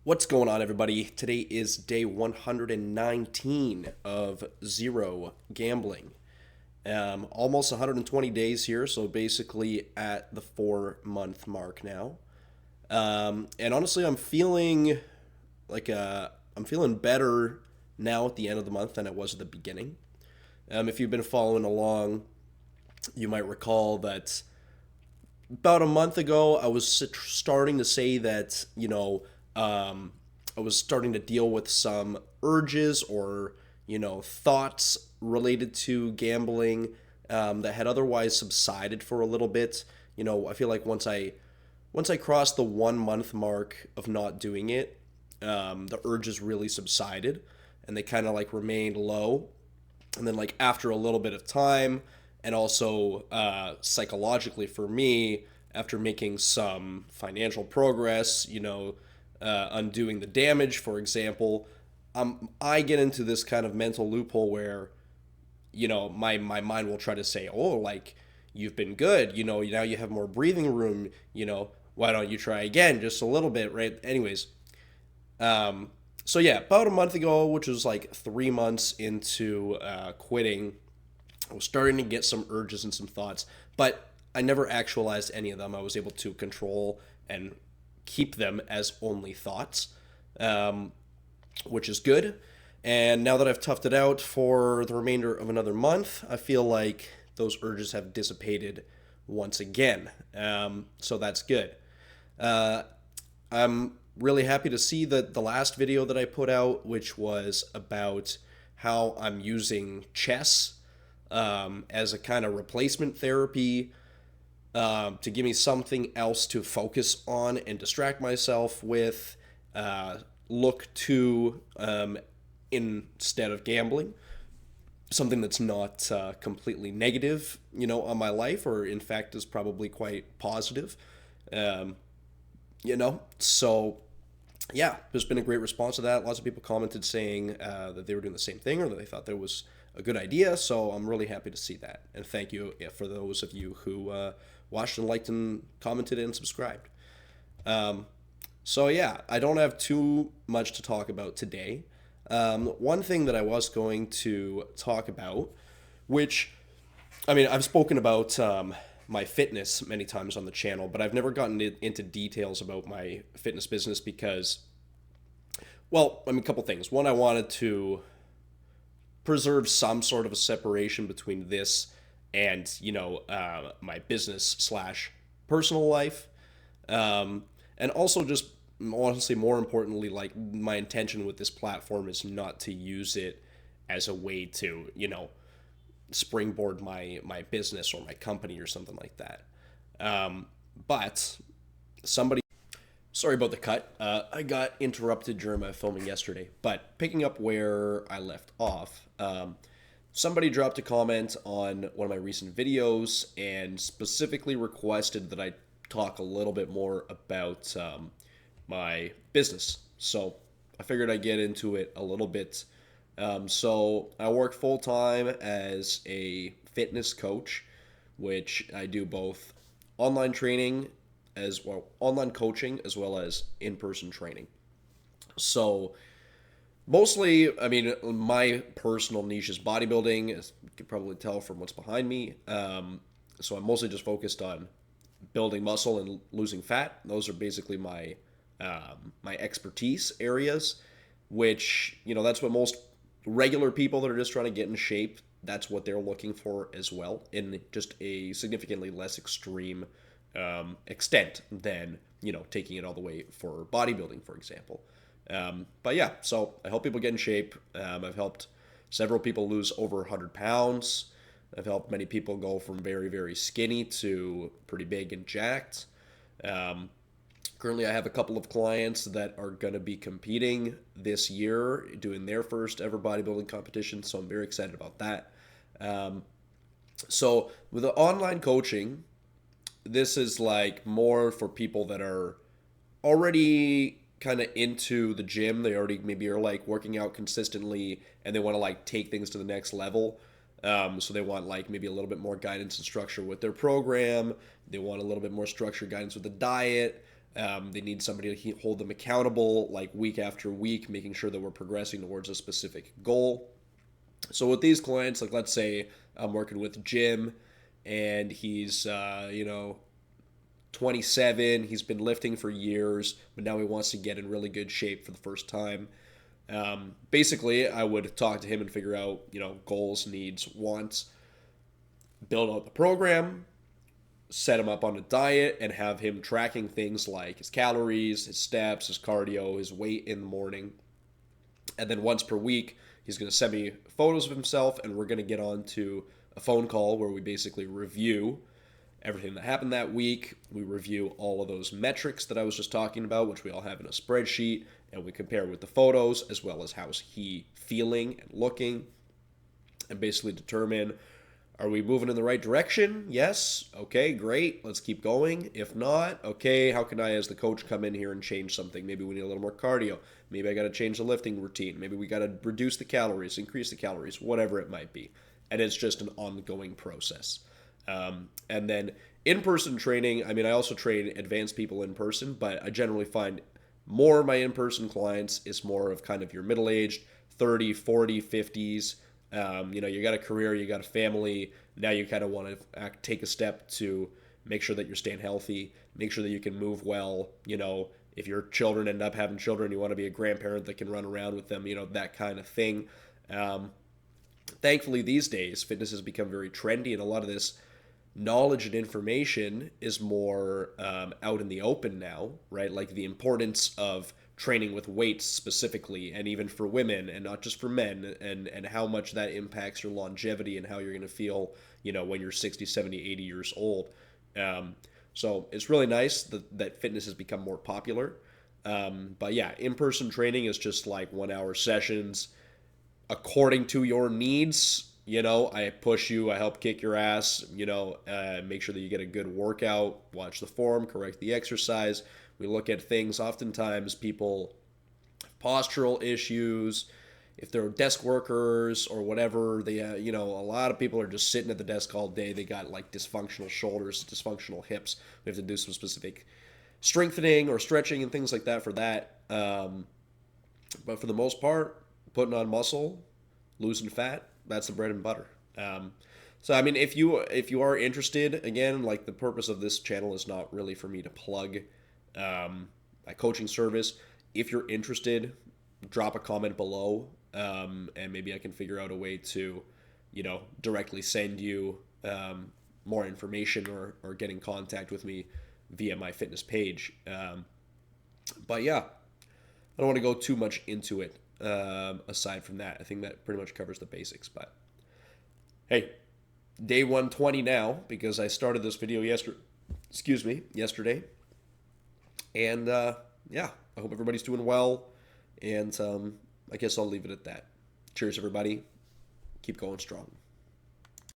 What's going on, everybody? Today is day 119 of zero gambling. Almost 120 days here, so basically at the 4 month mark now. And honestly, I'm feeling better now at the end of the month than I was at the beginning. If you've been following along, you might recall that about a month ago, I was starting to say that, I was starting to deal with some urges or, thoughts related to gambling that had otherwise subsided for a little bit. I feel like once I crossed the 1 month mark of not doing it, the urges really subsided and they kind of like remained low. And then like after a little bit of time, and also psychologically for me, after making some financial progress, undoing the damage, for example, I get into this kind of mental loophole where my mind will try to say, oh, like, you've been good, now you have more breathing room, why don't you try again just a little bit, right? Anyways, so yeah, about a month ago, which was like 3 months into quitting, I was starting to get some urges and some thoughts, but I never actualized any of them. I was able to control and keep them as only thoughts, um, which is good. And now that I've toughed it out for the remainder of another month, I feel like those urges have dissipated once again. So that's good. Uh, I'm really happy to see that the last video that I put out, which was about how I'm using chess as a kind of replacement therapy to give me something else to focus on and distract myself with, look to instead of gambling. Something that's not completely negative, on my life, or in fact is probably quite positive. Um, so yeah, there's been a great response to that. Lots of people commented saying that they were doing the same thing or that they thought that was a good idea. So I'm really happy to see that. And thank you for those of you who watched and liked and commented and subscribed. Um, so yeah, I don't have too much to talk about today. One thing that I was going to talk about, which, I mean, I've spoken about my fitness many times on the channel, but I've never gotten into details about my fitness business because, well, I mean, a couple things. One, I wanted to preserve some sort of a separation between this and, my business slash personal life. And also, just honestly, more importantly, like, my intention with this platform is not to use it as a way to, springboard my business or my company or something like that. But somebody, sorry about the cut. I got interrupted during my filming yesterday. But picking up where I left off, somebody dropped a comment on one of my recent videos and specifically requested that I talk a little bit more about my business. So I figured I'd get into it a little bit. So I work full time as a fitness coach, which I do both online training as well, online coaching as well as in person training. So mostly, I mean, my personal niche is bodybuilding, as you can probably tell from what's behind me. So I'm mostly just focused on building muscle and losing fat. Those are basically my expertise areas, which, that's what most regular people that are just trying to get in shape, that's what they're looking for as well, in just a significantly less extreme extent than, taking it all the way for bodybuilding, for example. But yeah, so I help people get in shape. I've helped several people lose over 100 pounds. I've helped many people go from very, very skinny to pretty big and jacked. Um, Currently, I have a couple of clients that are going to be competing this year, doing their first ever bodybuilding competition. So I'm very excited about that. Um, so with the online coaching, this is like more for people that are already kind of into the gym. They already maybe are like working out consistently and they want to like take things to the next level. So they want like maybe a little bit more guidance and structure with their program. They want a little bit more structure, guidance with the diet. They need somebody to hold them accountable, like week after week, making sure that we're progressing towards a specific goal. So with these clients, like let's say I'm working with Jim, and he's 27. He's been lifting for years, but now he wants to get in really good shape for the first time. Basically, I would talk to him and figure out, goals, needs, wants, build out the program, set him up on a diet, and have him tracking things like his calories, his steps, his cardio, his weight in the morning. And then once per week, he's going to send me photos of himself, and we're going to get on to a phone call where we basically review everything that happened that week. We review all of those metrics that I was just talking about, which we all have in a spreadsheet, and we compare with the photos as well as how's he feeling and looking, and basically determine, are we moving in the right direction? Yes. Okay, great. Let's keep going. If not, okay, how can I, as the coach, come in here and change something? Maybe we need a little more cardio. Maybe I got to change the lifting routine. Maybe we got to reduce the calories, increase the calories, whatever it might be. And it's just an ongoing process. And then in-person training, I also train advanced people in person, but I generally find more of my in-person clients is more of kind of your middle-aged, 30, 40, 50s. You got a career, you got a family. Now you kind of want to take a step to make sure that you're staying healthy, make sure that you can move well. If your children end up having children, you want to be a grandparent that can run around with them, that kind of thing. Thankfully, these days, fitness has become very trendy, and a lot of this knowledge and information is more out in the open now, right? Like the importance of training with weights specifically, and even for women and not just for men, and how much that impacts your longevity and how you're going to feel, when you're 60, 70, 80 years old. So it's really nice that fitness has become more popular. But yeah, in-person training is just like 1 hour sessions according to your needs. I push you, I help kick your ass, make sure that you get a good workout, watch the form, correct the exercise. We look at things, oftentimes people have postural issues, if they're desk workers or whatever, they, a lot of people are just sitting at the desk all day. They got like dysfunctional shoulders, dysfunctional hips. We have to do some specific strengthening or stretching and things like that for that. But for the most part, putting on muscle, losing fat, that's the bread and butter. So if you are interested, again, like the purpose of this channel is not really for me to plug my coaching service. If you're interested, drop a comment below, and maybe I can figure out a way to, directly send you more information, or get in contact with me via my fitness page. But yeah, I don't want to go too much into it. Aside from that, I think that pretty much covers the basics. But hey, day 120 now, because I started this video yesterday. And yeah, I hope everybody's doing well. And I guess I'll leave it at that. Cheers, everybody. Keep going strong.